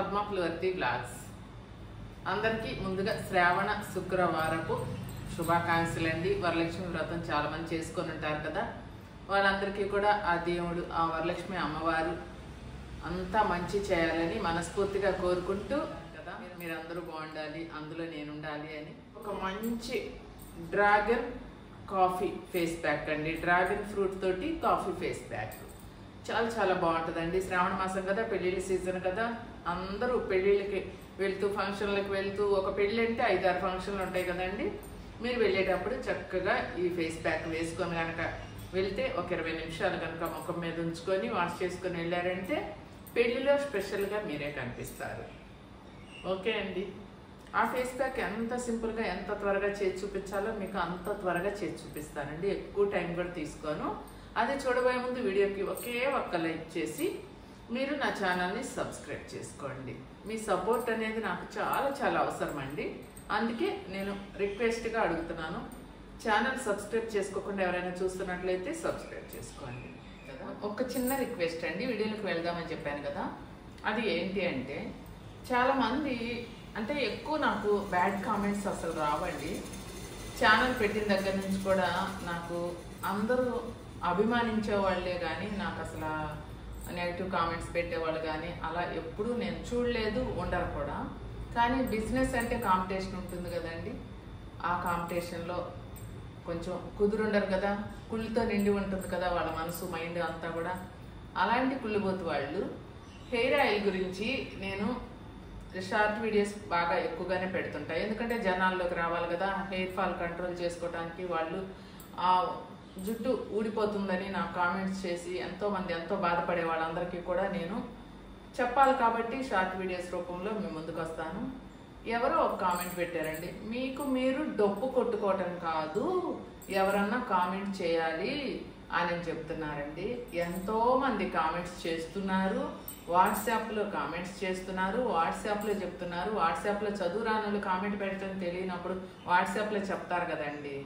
పద్మఫ్లవర్తి blogs అందరికీ ముందుగా శ్రావణ శుక్రవారపు శుభాకాంక్షలు అండి. వరలక్ష్మి వ్రతం చాలా మంది చేసుకొని ఉంటారు కదా, వాళ్ళందరికీ కూడా ఆ దేవుడు ఆ వరలక్ష్మి అమ్మవారు అంతా మంచి చేయాలని మనస్ఫూర్తిగా కోరుకుంటూ కదా మీరందరూ బాగుండాలి, అందులో నేను ఉండాలి అని ఒక మంచి డ్రాగన్ కాఫీ ఫేస్ ప్యాక్ అండి. డ్రాగన్ ఫ్రూట్ తోటి కాఫీ ఫేస్ ప్యాక్ చాలా చాలా బాగుంటుందండి. శ్రావణ మాసం కదా, పెళ్ళిళ్ళ సీజన్ కదా, అందరూ పెళ్ళిళ్ళకి వెళ్తూ ఫంక్షన్లకు వెళ్తూ ఒక పెళ్ళి అంటే 5-6 ఫంక్షన్లు ఉంటాయి కదండి. మీరు వెళ్ళేటప్పుడు చక్కగా ఈ ఫేస్ ప్యాక్ వేసుకొని కనుక వెళ్తే ఒక 20 నిమిషాలు కనుక ముఖం మీద ఉంచుకొని వాష్ చేసుకొని వెళ్ళారంటే పెళ్లిలో స్పెషల్గా మీరే కనిపిస్తారు. ఓకే అండి, ఆ ఫేస్ ప్యాక్ ఎంత సింపుల్గా ఎంత త్వరగా చేసి చూపించాలో మీకు అంత త్వరగా చేసి చూపిస్తానండి. ఎక్కువ టైం కూడా తీసుకోను. అది చూడబోయే ముందు వీడియోకి ఒక్క లైక్ చేసి మీరు నా ఛానల్ని సబ్స్క్రైబ్ చేసుకోండి. మీ సపోర్ట్ అనేది నాకు చాలా చాలా అవసరం అండి. అందుకే నేను రిక్వెస్ట్గా అడుగుతున్నాను, ఛానల్ సబ్స్క్రైబ్ చేసుకోకుండా ఎవరైనా చూస్తున్నట్లయితే సబ్స్క్రైబ్ చేసుకోండి కదా. ఒక చిన్న రిక్వెస్ట్ అండి, వీడియోకి వెళ్దామని చెప్పాను కదా, అది ఏంటి అంటే చాలామంది అంటే ఎక్కువ నాకు బ్యాడ్ కామెంట్స్ అసలు రావండి. ఛానల్ పెట్టిన దగ్గర నుంచి కూడా నాకు అందరూ అభిమానించే వాళ్ళే కానీ నాకు అసలు నెగిటివ్ కామెంట్స్ పెట్టేవాళ్ళు కానీ అలా ఎప్పుడూ నేను చూడలేదు, ఉండరు కూడా. కానీ బిజినెస్ అంటే కాంపిటీషన్ ఉంటుంది కదండి, ఆ కాంపిటీషన్లో కొంచెం కుదురుండరు కదా, కుళ్ళుతో నిండి ఉంటుంది కదా వాళ్ళ మనసు మైండ్ అంతా కూడా. అలాంటి కుళ్ళిపోతు వాళ్ళు హెయిర్ ఆయిల్ గురించి నేను షార్ట్ వీడియోస్ బాగా ఎక్కువగానే పెడుతుంటాయి. ఎందుకంటే జనాల్లోకి రావాలి కదా, హెయిర్ ఫాల్ కంట్రోల్ చేసుకోవడానికి. వాళ్ళు ఆ జుట్టు ఊడిపోతుందని నాకు కామెంట్స్ చేసి ఎంతోమంది ఎంతో బాధపడే వాళ్ళందరికీ కూడా నేను చెప్పాలి కాబట్టి షార్ట్ వీడియోస్ రూపంలో మీ ముందుకు వస్తాను. ఎవరో ఒక కామెంట్ పెట్టారండి, మీకు మీరు డొప్పు కొట్టుకోవటం కాదు ఎవరన్నా కామెంట్ చేయాలి అని చెప్తున్నారండి. ఎంతోమంది కామెంట్స్ చేస్తున్నారు, వాట్సాప్లో కామెంట్స్ చేస్తున్నారు, వాట్సాప్లో చెప్తున్నారు. వాట్సాప్లో చదువు రానులు కామెంట్ పెట్టడం తెలియనప్పుడు వాట్సాప్లో చెప్తారు కదండి,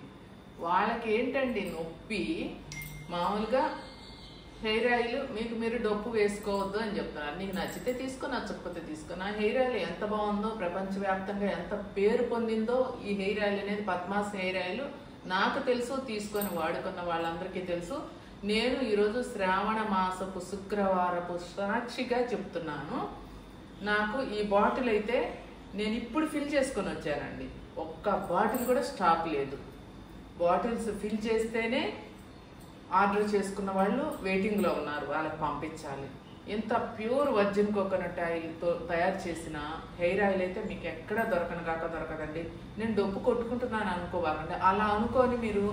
వాళ్ళకి ఏంటండి నొప్పి. మామూలుగా హెయిర్ ఆయిల్ మీకు మీరు డొప్పు వేసుకోవద్దు అని చెప్తున్నారు. నీకు నచ్చితే తీసుకో, నచ్చకపోతే తీసుకో. నా హెయిర్ ఆయిల్ ఎంత బాగుందో, ప్రపంచవ్యాప్తంగా ఎంత పేరు పొందిందో ఈ హెయిర్ ఆయిల్ అనేది, పద్మాస్ హెయిర్ ఆయిల్ నాకు తెలుసు, తీసుకొని వాడుకున్న వాళ్ళందరికీ తెలుసు. నేను ఈరోజు శ్రావణ మాసపు శుక్రవారపు సాక్షిగా చెప్తున్నాను, నాకు ఈ బాటిల్ అయితే నేను ఇప్పుడు ఫిల్ చేసుకొని వచ్చానండి. ఒక్క బాటిల్ కూడా స్టాక్ లేదు. బాటిల్స్ ఫిల్ చేస్తేనే ఆర్డర్ చేసుకున్న వాళ్ళు వెయిటింగ్లో ఉన్నారు, వాళ్ళకి పంపించాలి. ఇంత ప్యూర్ వర్జిన్ కోకోనట్ ఆయిల్తో తయారు చేసిన హెయిర్ ఆయిల్ అయితే మీకు ఎక్కడ దొరకదండి. నేను డొప్పు కొట్టుకుంటున్నాను అనుకోవాలండి. అలా అనుకొని మీరు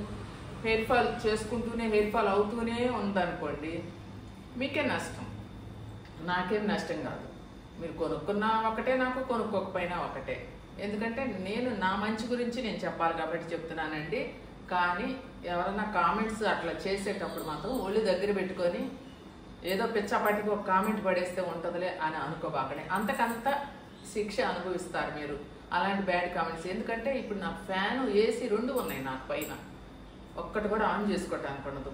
హెయిర్ ఫాల్ చేసుకుంటూనే హెయిర్ ఫాల్ అవుతూనే ఉందనుకోండి, మీకే నష్టం, నాకేం నష్టం కాదు. మీరు కొనుక్కున్నా ఒకటే, నాకు కొనుక్కోకపోయినా ఒకటే. ఎందుకంటే నేను నా మంచి గురించి నేను చెప్పాలి కాబట్టి చెప్తున్నానండి. కానీ ఎవరన్నా కామెంట్స్ అట్లా చేసేటప్పుడు మాత్రం ఒళ్ళు దగ్గర పెట్టుకొని ఏదో పిచ్చాపాటికి ఒక కామెంట్ పడేస్తే ఉంటుందిలే అని అనుకోబాకనే, అంతకంత శిక్ష అనుభవిస్తారు మీరు అలాంటి బ్యాడ్ కామెంట్స్. ఎందుకంటే ఇప్పుడు నా ఫ్యాను ఏసీ 2 ఉన్నాయి నాకు పైన, ఒక్కటి కూడా ఆన్ చేసుకోవటానికి ఉండదు.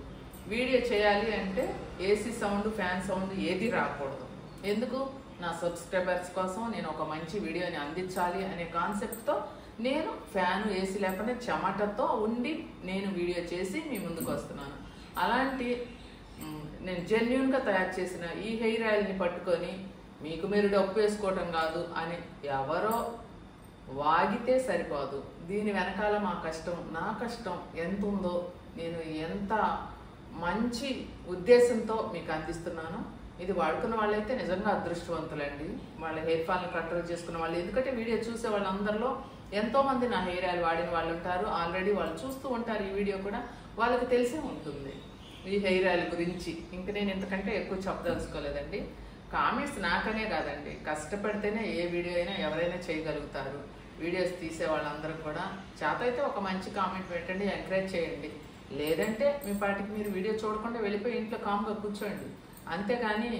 వీడియో చేయాలి అంటే ఏసీ సౌండ్ ఫ్యాన్ సౌండ్ ఏది రాకూడదు. ఎందుకు? నా సబ్స్క్రైబర్స్ కోసం నేను ఒక మంచి వీడియోని అందించాలి అనే కాన్సెప్ట్తో నేను ఫ్యాను ఏసీ లేకుండా చెమటతో ఉండి నేను వీడియో చేసి మీ ముందుకు వస్తున్నాను. అలాంటి నేను జెన్యూన్గా తయారు చేసిన ఈ హెయిర్ ఆయిల్ని పట్టుకొని మీకు మీరు డబ్బు వేసుకోవటం కాదు అని ఎవరో వాగితే సరిపోదు. దీని వెనకాల మా కష్టం, నా కష్టం ఎంత ఉందో, నేను ఎంత మంచి ఉద్దేశంతో మీకు అందిస్తున్నాను. ఇది వాడుకున్న వాళ్ళైతే నిజంగా అదృష్టవంతులండి, వాళ్ళ హెయిర్ ఫాల్ని కంట్రోల్ చేసుకున్న వాళ్ళు. ఎందుకంటే వీడియో చూసే వాళ్ళందరిలో ఎంతోమంది నా హెయిర్ ఆయిల్ వాడిన వాళ్ళు ఉంటారు, ఆల్రెడీ వాళ్ళు చూస్తూ ఉంటారు ఈ వీడియో కూడా, వాళ్ళకి తెలిసే ఉంటుంది ఈ హెయిర్ ఆయిల్ గురించి. ఇంక నేను ఇంతకంటే ఎక్కువ చెప్పదలుచుకోలేదండి. కామెంట్స్ నాకనే కాదండి, కష్టపడితేనే ఏ వీడియో అయినా ఎవరైనా చేయగలుగుతారు. వీడియోస్ తీసే వాళ్ళందరూ కూడా చేత అయితే ఒక మంచి కామెంట్ పెట్టండి, ఎంకరేజ్ చేయండి. లేదంటే మీ పాటికి మీరు వీడియో చూడకుండా వెళ్ళిపోయి ఇంట్లో కామ్గా కూర్చోండి. అంతేగాని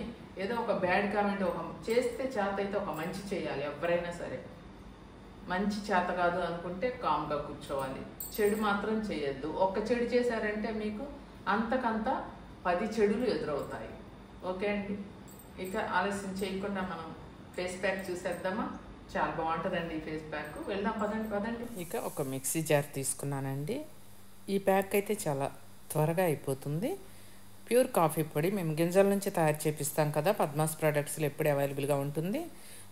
ఏదో ఒక బ్యాడ్ కామెంట్ ఒక చేస్తే చేత అయితే ఒక మంచి చేయాలి. ఎవరైనా సరే మంచి చేత కాదు అనుకుంటే కామ్గా కూర్చోవాలి, చెడు మాత్రం చేయొద్దు. ఒక్క చెడు చేశారంటే మీకు అంతకంత 10 చెడులు ఎదురవుతాయి. ఓకే అండి, ఇక ఆలస్యం చేయకుండా మనం ఫేస్ ప్యాక్ చూసేద్దామా? చాలా బాగుంటుందండి ఈ ఫేస్ ప్యాక్. వెళ్దాం పదండి పదండి. ఇక ఒక మిక్సీ జార్ తీసుకున్నానండి. ఈ ప్యాక్ అయితే చాలా త్వరగా అయిపోతుంది. ప్యూర్ కాఫీ పొడి మేము గింజల నుంచి తయారు చేపిస్తాం కదా, పద్మాస్ ప్రోడక్ట్స్లో ఎప్పుడు అవైలబుల్గా ఉంటుంది.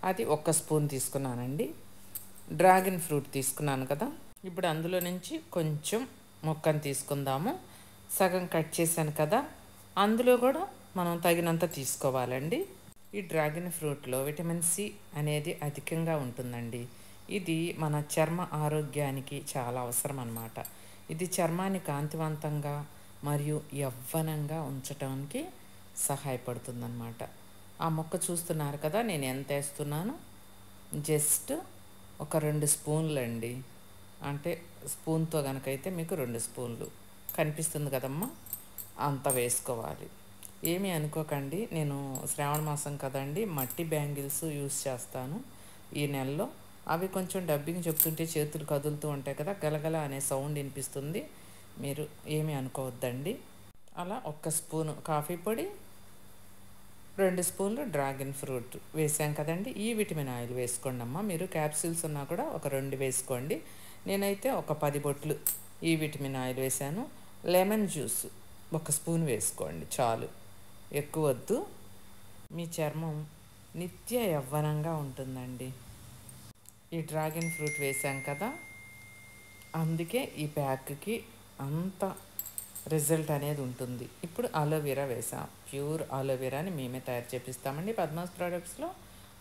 అది 1 స్పూన్ తీసుకున్నానండి. డ్రాగన్ ఫ్రూట్ తీసుకున్నాను కదా, ఇప్పుడు అందులో నుంచి కొంచెం ముక్కను తీసుకుందాము. సగం కట్ చేశాను కదా, అందులో కూడా మనం తగినంత తీసుకోవాలండి. ఈ డ్రాగన్ ఫ్రూట్లో విటమిన్ సి అనేది అధికంగా ఉంటుందండి. ఇది మన చర్మ ఆరోగ్యానికి చాలా అవసరం అన్నమాట. ఇది చర్మాన్ని కాంతివంతంగా మరియు యవ్వనంగా ఉంచటానికి సహాయపడుతుందన్నమాట. ఆ మొక్క చూస్తున్నారు కదా, నేను ఎంత వేస్తున్నాను? జస్ట్ ఒక 2 స్పూన్లు అండి. అంటే స్పూన్తో కనుకైతే మీకు 2 స్పూన్లు కనిపిస్తుంది కదమ్మా, అంత వేసుకోవాలి. ఏమీ అనుకోకండి, నేను శ్రావణ మాసం కదండి, మట్టి బ్యాంగిల్స్ యూస్ చేస్తాను ఈ నెలలో. అవి కొంచెం డబ్బింగ్ చెప్తుంటే చేతులు కదులుతూ ఉంటాయి కదా, గలగల అనే సౌండ్ వినిపిస్తుంది. మీరు ఏమీ అనుకోవద్దండి. అలా 1 స్పూను కాఫీ పొడి, 2 స్పూన్లు డ్రాగన్ ఫ్రూట్ వేసాం కదండి. ఈ విటమిన్ ఆయిల్ వేసుకోండి అమ్మ. మీరు క్యాప్సూల్స్ ఉన్నా కూడా ఒక 2 వేసుకోండి. నేనైతే ఒక 10 బొట్లు ఈ విటమిన్ ఆయిల్ వేసాను. లెమన్ జ్యూస్ 1 స్పూన్ వేసుకోండి చాలు, ఎక్కువ వద్దు. మీ చర్మం నిత్య యవ్వనంగా ఉంటుందండి. ఈ డ్రాగన్ ఫ్రూట్ వేసాం కదా, అందుకే ఈ ప్యాక్కి అంత రిజల్ట్ అనేది ఉంటుంది. ఇప్పుడు అలోవెరా వేసాం. ప్యూర్ అలోవెరాని మేమే తయారు చేపిస్తామండి. పద్మాస్ ప్రోడక్ట్స్లో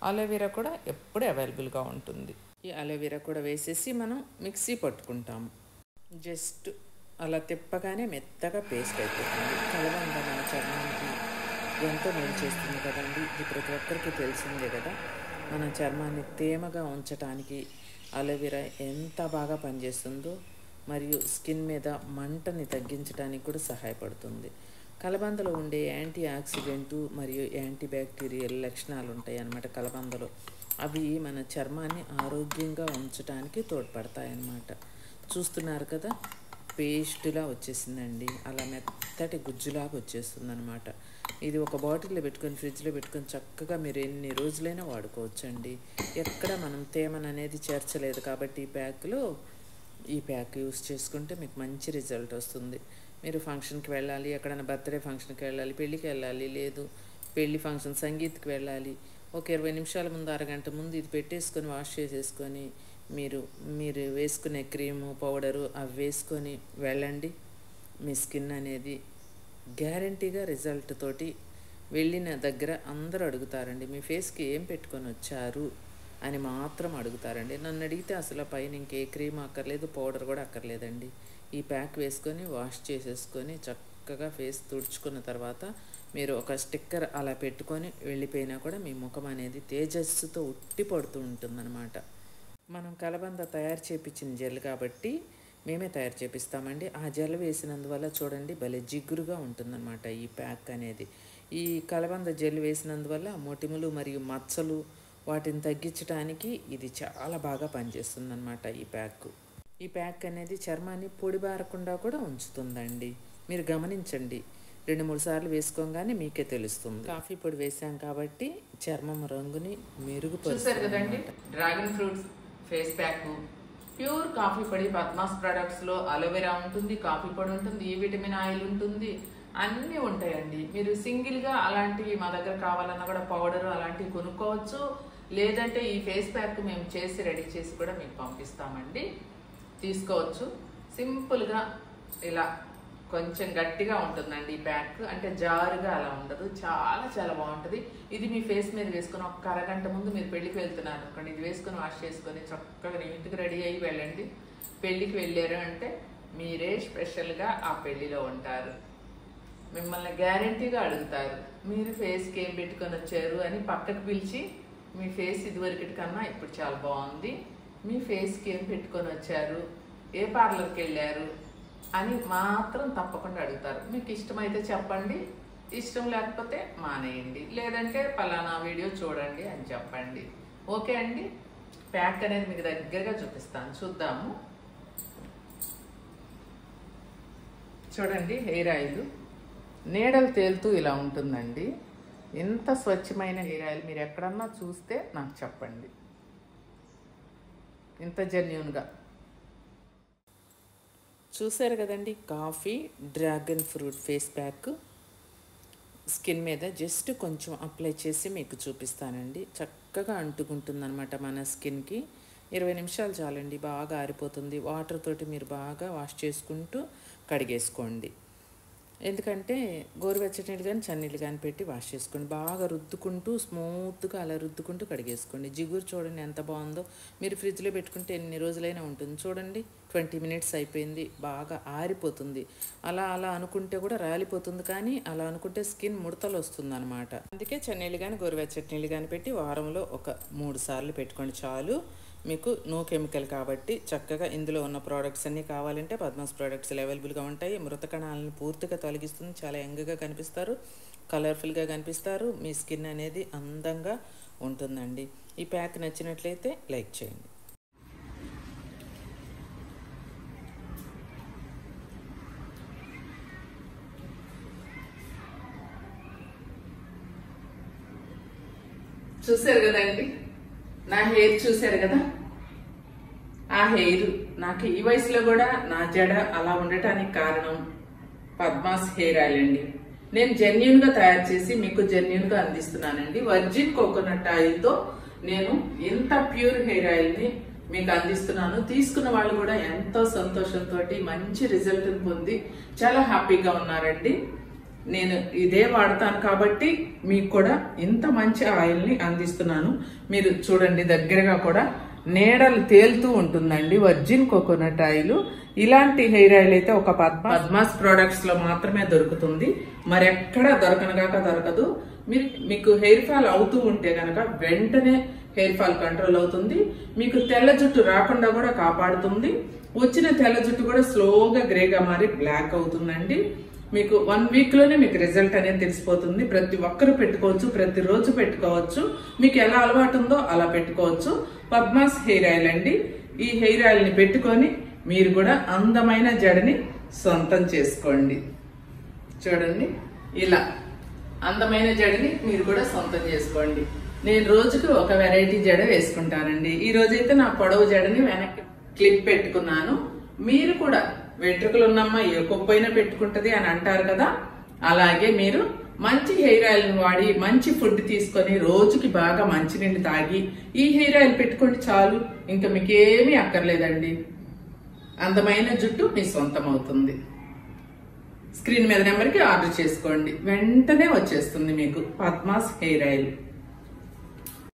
అలోవెరా కూడా ఎప్పుడు అవైలబుల్గా ఉంటుంది. ఈ అలోవెరా కూడా వేసేసి మనం మిక్సీ పట్టుకుంటాము. జస్ట్ అలా తిప్పగానే మెత్తగా పేస్ట్ అయిపోతుంది. కలబంద మన చర్మానికి ఎంతో మేలు చేస్తుంది కదండి. ఇది ప్రతి ఒక్కరికి తెలిసిందే కదా. మన చర్మాన్ని తేమగా ఉంచడానికి అలోవెరా ఎంత బాగా పనిచేస్తుందో, మరియు స్కిన్ మీద మంటని తగ్గించడానికి కూడా సహాయపడుతుంది. కలబందలో ఉండే యాంటీ ఆక్సిడెంటు మరియు యాంటీ బ్యాక్టీరియల్ లక్షణాలు ఉంటాయి అన్నమాట కలబందలో. అవి మన చర్మాన్ని ఆరోగ్యంగా ఉంచడానికి తోడ్పడతాయి అన్నమాట. చూస్తున్నారు కదా, పేస్టులా వచ్చేసిందండి, అలా మెత్తటి గుజ్జులాగా వచ్చేస్తుంది అనమాట. ఇది ఒక బాటిల్లో పెట్టుకొని ఫ్రిడ్జ్లో పెట్టుకొని చక్కగా మీరు ఎన్ని రోజులైనా వాడుకోవచ్చండి. ఎక్కడ మనం తేమను అనేది చేర్చలేదు కాబట్టి ఈ ప్యాక్ యూస్ చేసుకుంటే మీకు మంచి రిజల్ట్ వస్తుంది. మీరు ఫంక్షన్కి వెళ్ళాలి, ఎక్కడైనా బర్త్డే ఫంక్షన్కి వెళ్ళాలి, పెళ్ళికి వెళ్ళాలి, లేదు పెళ్ళి ఫంక్షన్ సంగీత్కి వెళ్ళాలి, ఒక 20 నిమిషాల ముందు అరగంట ముందు ఇది పెట్టేసుకొని వాష్ చేసేసుకొని మీరు వేసుకునే క్రీము పౌడరు అవి వేసుకొని వెళ్ళండి. మీ స్కిన్ అనేది గ్యారంటీగా రిజల్ట్ తోటి వెళ్ళిన దగ్గర అందరూ అడుగుతారండి, మీ ఫేస్కి ఏం పెట్టుకొని వచ్చారు అని మాత్రం అడుగుతారండి. నన్ను అడిగితే అసలు పైన ఇంకే క్రీమ్ అక్కర్లేదు, పౌడర్ కూడా అక్కర్లేదండి. ఈ ప్యాక్ వేసుకొని వాష్ చేసేసుకొని చక్కగా ఫేస్ తుడుచుకున్న తర్వాత మీరు ఒక స్టిక్కర్ అలా పెట్టుకొని వెళ్ళిపోయినా కూడా మీ ముఖం అనేది తేజస్సుతో ఉట్టి పడుతూ ఉంటుందన్నమాట. మనం కలబంద తయారు చేపించిన జెల్ కాబట్టి మేమే తయారు చేపిస్తామండి. ఆ జెల్ వేసినందువల్ల చూడండి భలే జిగురుగా ఉంటుందన్నమాట ఈ ప్యాక్ అనేది. ఈ కలబంద జెల్ వేసినందువల్ల మొటిమలు మరియు మచ్చలు వాటిని తగ్గించడానికి ఇది చాలా బాగా పనిచేస్తుందన్నమాట ఈ ప్యాక్ అనేది చర్మాన్ని పొడిబారకుండా కూడా ఉంచుతుందండి. మీరు గమనించండి, 2-3 సార్లు వేసుకోగానే మీకే తెలుస్తుంది. కాఫీ పొడి వేసాం కాబట్టి చర్మం రంగుని మెరుగుపరుస్తుంది కదండి. Dragon fruits face pack, pure coffee పొడి, పద్మాస్ ప్రొడక్ట్స్లో అలోవెరా ఉంటుంది, కాఫీ పొడి ఉంటుంది, ఈ విటమిన్ ఆయిల్ ఉంటుంది, అన్నీ ఉంటాయండి. మీరు సింగిల్గా అలాంటివి మా దగ్గర కావాలన్నా కూడా పౌడర్ అలాంటివి కొనుక్కోవచ్చు. లేదంటే ఈ ఫేస్ ప్యాక్ మేము చేసి రెడీ చేసి కూడా మీకు పంపిస్తామండి, తీసుకోవచ్చు. సింపుల్గా ఇలా కొంచెం గట్టిగా ఉంటుందండి ఈ ప్యాక్, అంటే జారుగా అలా ఉండదు, చాలా చాలా బాగుంటుంది. ఇది మీ ఫేస్ మీద వేసుకొని ఒక అరగంట ముందు మీరు పెళ్ళికి వెళ్తున్నారు అనుకోండి, ఇది వేసుకొని వాష్ చేసుకొని చక్కగా నీట్గా రెడీ అయ్యి వెళ్ళండి. పెళ్ళికి వెళ్ళారు అంటే మీరే స్పెషల్గా ఆ పెళ్ళిలో ఉంటారు. మిమ్మల్ని గ్యారంటీగా అడుగుతారు, మీరు ఫేస్కి ఏం పెట్టుకొని వచ్చారు అని పక్కకు పిలిచి, మీ ఫేస్ ఇదివరకటి కన్నా ఇప్పుడు చాలా బాగుంది, మీ ఫేస్కి ఏం పెట్టుకొని వచ్చారు, ఏ పార్లర్కి వెళ్ళారు అని మాత్రం తప్పకుండా అడుగుతారు. మీకు ఇష్టమైతే చెప్పండి, ఇష్టం లేకపోతే మానేయండి, లేదంటే పలానా వీడియో చూడండి అని చెప్పండి. ఓకే అండి. ప్యాక్ అనేది మీకు దగ్గరగా చూపిస్తాను, చూద్దాము. చూడండి, హెయిర్ ఆయిల్ నీడలు తేలుతూ ఇలా ఉంటుందండి. ఇంత స్వచ్ఛమైన హెయిర్ ఆయిల్ మీరు ఎక్కడన్నా చూస్తే నాకు చెప్పండి. ఇంత జెన్యూన్గా. చూసారు కదండి, coffee dragon fruit face pack skin మీద జస్ట్ కొంచెం అప్లై చేసి మీకు చూపిస్తానండి. చక్కగా అంటుకుంటుందన్నమాట మన స్కిన్కి. 20 నిమిషాలు చాలండి, బాగా ఆరిపోతుంది. వాటర్ తోటి మీరు బాగా వాష్ చేసుకుంటూ కడిగేసుకోండి. ఎందుకంటే గోరువెచ్చటి నీళ్ళు కానీ చన్నీళ్ళు కానీ పెట్టి వాష్ చేసుకోండి. బాగా రుద్దుకుంటూ స్మూత్గా అలా రుద్దుకుంటూ కడిగేసుకోండి. జిగురు చూడండి ఎంత బాగుందో. మీరు ఫ్రిడ్జ్లో పెట్టుకుంటే ఎన్ని రోజులైనా ఉంటుంది. చూడండి 20 మినిట్స్ అయిపోయింది, బాగా ఆరిపోతుంది. అలా అలా అనుకుంటే కూడా రాలిపోతుంది, కానీ అలా అనుకుంటే స్కిన్ ముడతలు వస్తుంది అనమాట. అందుకే చన్నీళ్ళు కానీ గోరువెచ్చటి నీళ్ళు కానీ పెట్టి వారంలో ఒక 3 సార్లు పెట్టుకోండి చాలు. మీకు నో కెమికల్ కాబట్టి చక్కగా ఇందులో ఉన్న ప్రోడక్ట్స్ అన్నీ కావాలంటే పద్మాస్ ప్రోడక్ట్స్ అవైలబుల్గా ఉంటాయి. మృత కణాలను పూర్తిగా తొలగిస్తుంది. చాలా యంగ్గా కనిపిస్తారు, కలర్ఫుల్గా కనిపిస్తారు. మీ స్కిన్ అనేది అందంగా ఉంటుందండి. ఈ ప్యాక్ నచ్చినట్లయితే లైక్ చేయండి. చూసారు కదండి, నా హెయిర్ చూసారు కదా. ఆ హెయిర్ నాకు ఈ వయసులో కూడా నా జడ అలా ఉండటానికి కారణం పద్మాస్ హెయిర్ ఆయిల్ అండి. నేను జెన్యూన్గా తయారు చేసి మీకు జెన్యూన్గా అందిస్తున్నానండి. వర్జిన్ కోకోనట్ ఆయిల్తో నేను ఇంత ప్యూర్ హెయిర్ ఆయిల్ని మీకు అందిస్తున్నాను. తీసుకున్న వాళ్ళు కూడా ఎంతో సంతోషంతో మంచి రిజల్ట్ని పొంది చాలా హ్యాపీగా ఉన్నారండి. నేను ఇదే వాడతాను కాబట్టి మీకు కూడా ఇంత మంచి ఆయిల్ని అందిస్తున్నాను. మీరు చూడండి, దగ్గరగా కూడా నీడలు తేలుతూ ఉంటుందండి వర్జిన్ కోకోనట్ ఆయిల్. ఇలాంటి హెయిర్ ఆయిల్ అయితే ఒక పద్మాస్ ప్రొడక్ట్స్ లో మాత్రమే దొరుకుతుంది, మరెక్కడ దొరకదు. మీకు హెయిర్ ఫాల్ అవుతూ ఉంటే కనుక వెంటనే హెయిర్ ఫాల్ కంట్రోల్ అవుతుంది. మీకు తెల్ల జుట్టు రాకుండా కూడా కాపాడుతుంది. వచ్చిన తెల్ల జుట్టు కూడా స్లోగా గ్రేగా మారి బ్లాక్ అవుతుందండి. మీకు 1 వీక్ లోనే మీకు రిజల్ట్ అనేది తెలిసిపోతుంది. ప్రతి ఒక్కరు పెట్టుకోవచ్చు, ప్రతిరోజు పెట్టుకోవచ్చు. మీకు ఎలా అలవాటు ఉందో అలా పెట్టుకోవచ్చు. పద్మాస్ హెయిర్ ఆయిల్ అండి. ఈ హెయిర్ ఆయిల్ ని పెట్టుకొని మీరు కూడా అందమైన జడని సొంతం చేసుకోండి. చూడండి, ఇలా అందమైన జడని మీరు కూడా సొంతం చేసుకోండి. నేను రోజుకు ఒక వెరైటీ జడ వేసుకుంటానండి. ఈ రోజైతే నా పొడవు జడని వెనక్కి క్లిప్ పెట్టుకున్నాను. మీరు కూడా వెంట్రుకలు ఉన్నమ్మా ఏ కొప్పైనా పెట్టుకుంటది అని అంటారు కదా, అలాగే మీరు మంచి హెయిర్ ఆయిల్ వాడి మంచి ఫుడ్ తీసుకొని రోజుకి బాగా మంచినీళ్ళు తాగి ఈ హెయిర్ ఆయిల్ పెట్టుకోండి చాలు. ఇంకా మీకు ఏమీ అక్కర్లేదండి. అందమైన జుట్టు మీ సొంతం అవుతుంది. స్క్రీన్ మీద నెంబర్కి ఆర్డర్ చేసుకోండి, వెంటనే వచ్చేస్తుంది మీకు పద్మాస్ హెయిర్ ఆయిల్.